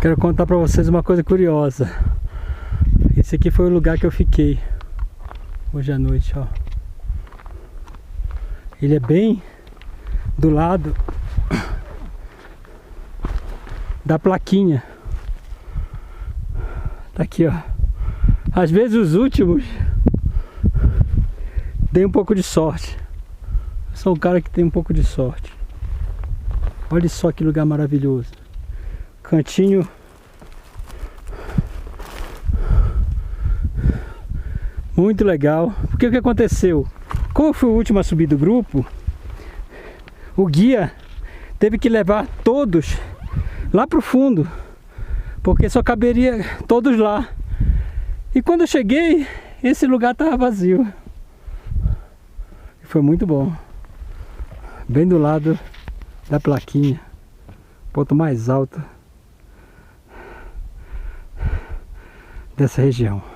Quero contar pra vocês uma coisa curiosa. Esse aqui foi o lugar que eu fiquei hoje à noite, ó. Ele é bem do lado da plaquinha. Tá aqui, ó. Às vezes os últimos tem um pouco de sorte. Eu sou um cara que tem um pouco de sorte. Olha só que lugar maravilhoso. Cantinho muito legal. Porque o que aconteceu? Como eu fui o último a subir do grupo, o guia teve que levar todos lá pro fundo, porque só caberia todos lá. E quando eu cheguei, esse lugar estava vazio. Foi muito bom. Bem do lado da plaquinha, ponto mais alto dessa região.